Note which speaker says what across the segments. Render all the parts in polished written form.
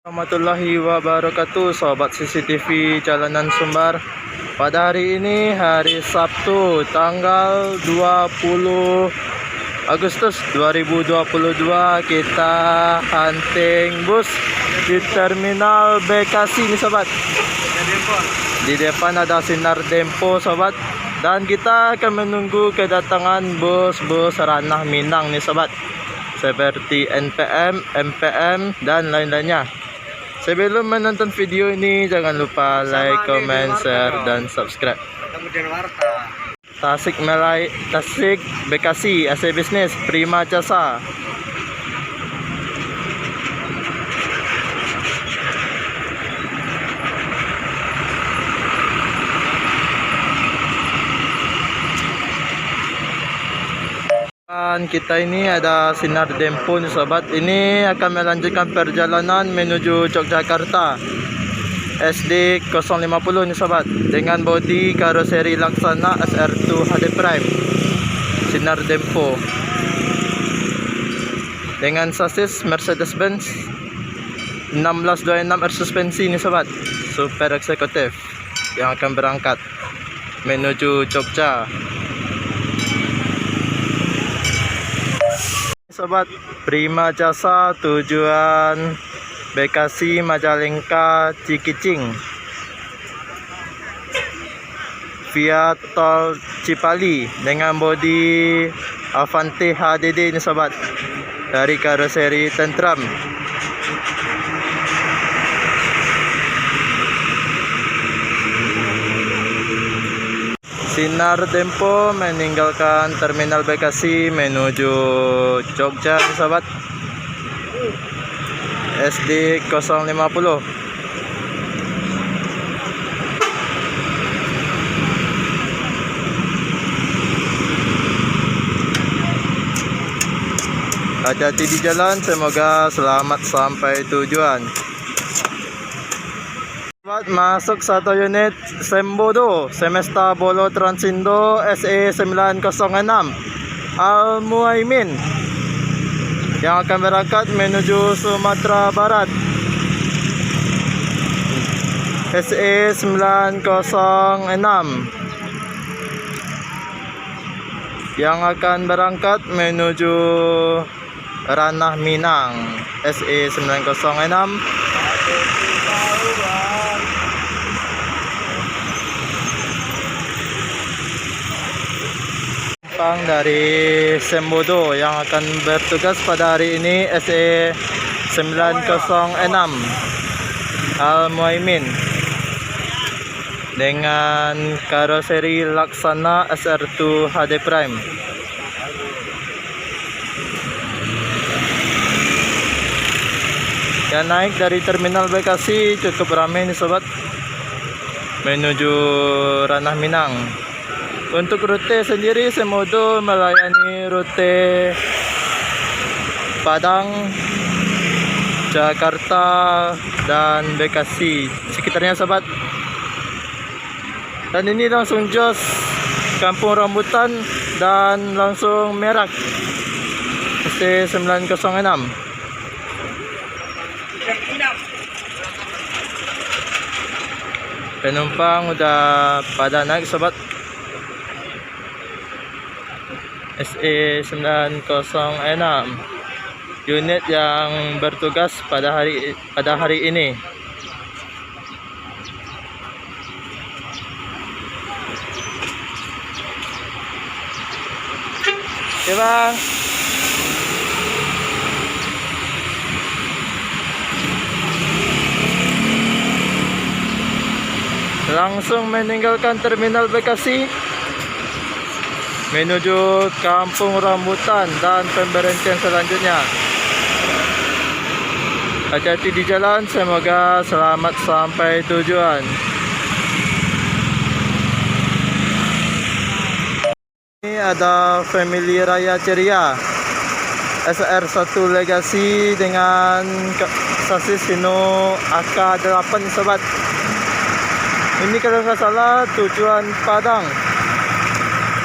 Speaker 1: Warahmatullahi wabarakatuh, sobat CCTV Jalanan Sumbar. Pada hari ini hari Sabtu tanggal 20 Agustus 2022, kita hunting bus di terminal Bekasi nih sobat. Di depan ada Sinar Dempo sobat, dan kita akan menunggu kedatangan bus-bus ranah Minang nih sobat, seperti NPM, MPM dan lain-lainnya. Sebelum menonton video ini, jangan lupa like, comment, share, dan subscribe. Tasik Bekasi AC Business Prima Jasa. Kita ini ada Sinar Dempo nih sobat. Ini akan melanjutkan perjalanan menuju Yogyakarta SD 050 nih sobat, dengan bodi karoseri Laksana SR2 HD Prime Sinar Dempo dengan sasis Mercedes-Benz 1626 R suspensi nih sobat, super eksekutif yang akan berangkat menuju Jogja. Sobat, Prima Jasa tujuan Bekasi, Majalengka, Cikicing via tol Cipali dengan bodi Avante HDD ini sobat, dari karoseri Tentram. Sinar Dempo meninggalkan terminal Bekasi menuju Jogja sobat, SD 050. Hati-hati di jalan, semoga selamat sampai tujuan. Masuk satu unit Sembodo Semesta Bolo Transindo SE 906 Al Muaimin yang akan berangkat menuju Sumatera Barat, SE 906 yang akan berangkat menuju ranah Minang, SE 906. Dari Sembodo yang akan bertugas pada hari ini, SE 906 Al Muaimin dengan karoseri Laksana SR2 HD Prime. Yang naik dari terminal Bekasi cukup ramai nih sobat, menuju ranah Minang. Untuk rute sendiri, Sembodo melayani rute Padang, Jakarta, dan Bekasi sekitarnya sobat. Dan ini langsung jos Kampung Rambutan dan langsung Merak, ST 906. Penumpang udah pada naik sobat. SE 906 unit yang bertugas pada hari ini. Oke bang, langsung meninggalkan terminal Bekasi menuju Kampung Rambutan dan pemberhentian selanjutnya. Hati-hati di jalan, semoga selamat sampai tujuan. Ini ada Family Raya Ceria SR1 Legacy dengan sasis Hino AK8 sobat. Ini kalau nggak salah tujuan Padang.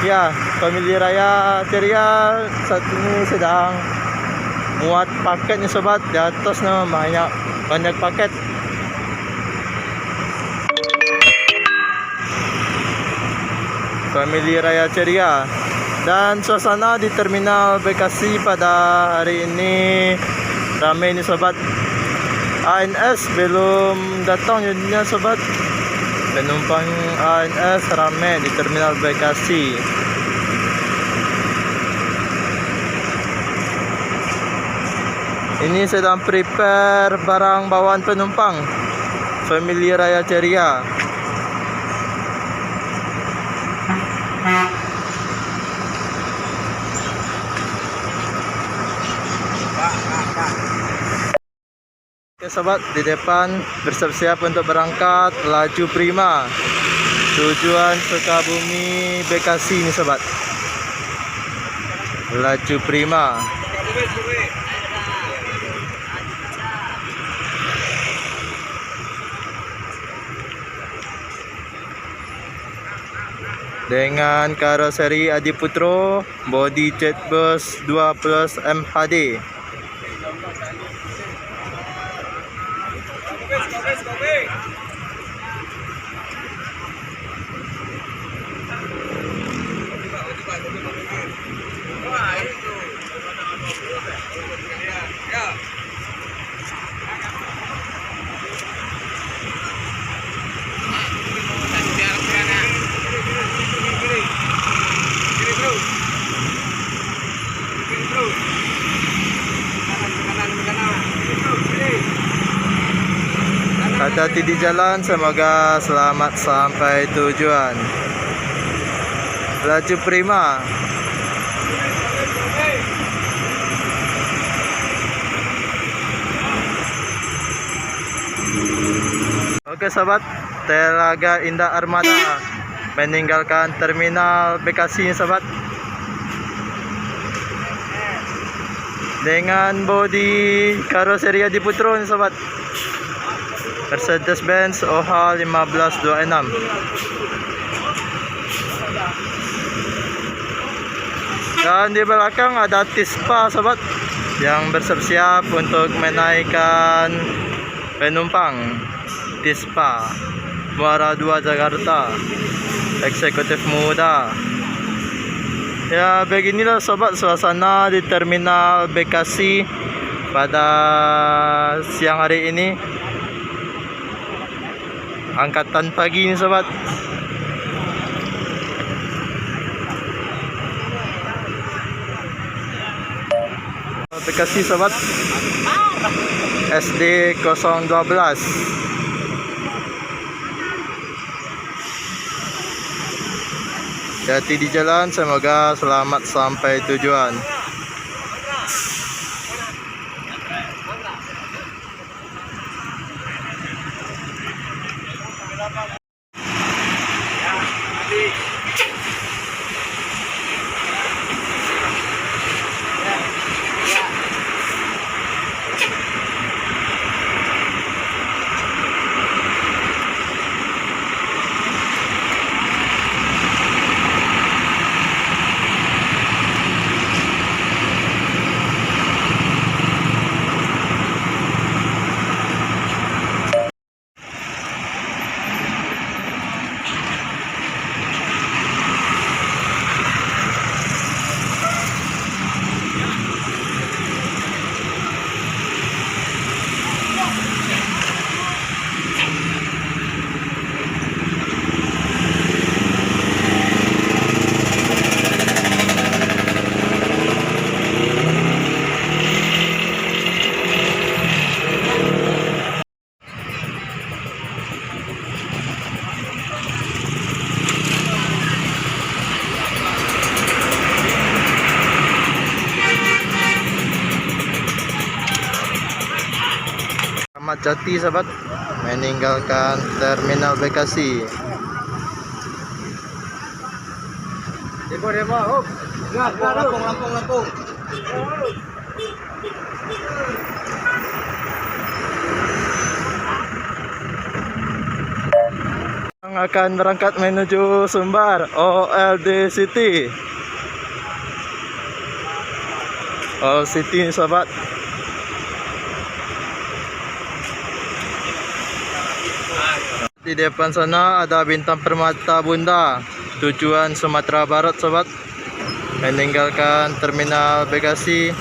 Speaker 1: Ya, Family Raya Ceria saat ini sedang muat paketnya sobat. Di atas banyak banyak paket. Family Raya Ceria. Dan suasana di Terminal Bekasi pada hari ini ramai nih sobat. ANS belum datang jadinya sobat. Penumpang ANS ramai di Terminal Bekasi. Ini sedang prepare barang bawaan penumpang Family Raya Ceria. Oke sobat, di depan bersiap-siap untuk berangkat laju prima tujuan Sukabumi Bekasi ini sobat. Laju prima. Dengan karoseri Adiputro, body Jetbus 2 Plus MHD. Hati-hati di jalan, semoga selamat sampai tujuan. Laju prima. Oke sobat, Telaga Indah Armada meninggalkan Terminal Bekasi sobat. Dengan bodi karoseri Adiputro sobat. Mercedes-Benz OH 1526. Dan di belakang ada Tispa sobat yang bersiap-siap untuk menaikkan penumpang. Tispa Muara 2 Jakarta, eksekutif muda. Ya beginilah sobat suasana di Terminal Bekasi pada siang hari ini. Angkatan pagi ini sobat. Bekasi sobat. SD 012. Hati di jalan, semoga selamat sampai tujuan. Ahmad Jati sahabat meninggalkan Terminal Bekasi.
Speaker 2: Demo, hop. Lampung.
Speaker 1: Yang akan berangkat menuju Sumbar, OLD City. OLD City sahabat. Di depan sana ada Bintang Permata Bunda, tujuan Sumatera Barat sobat. Meninggalkan Terminal Bekasi.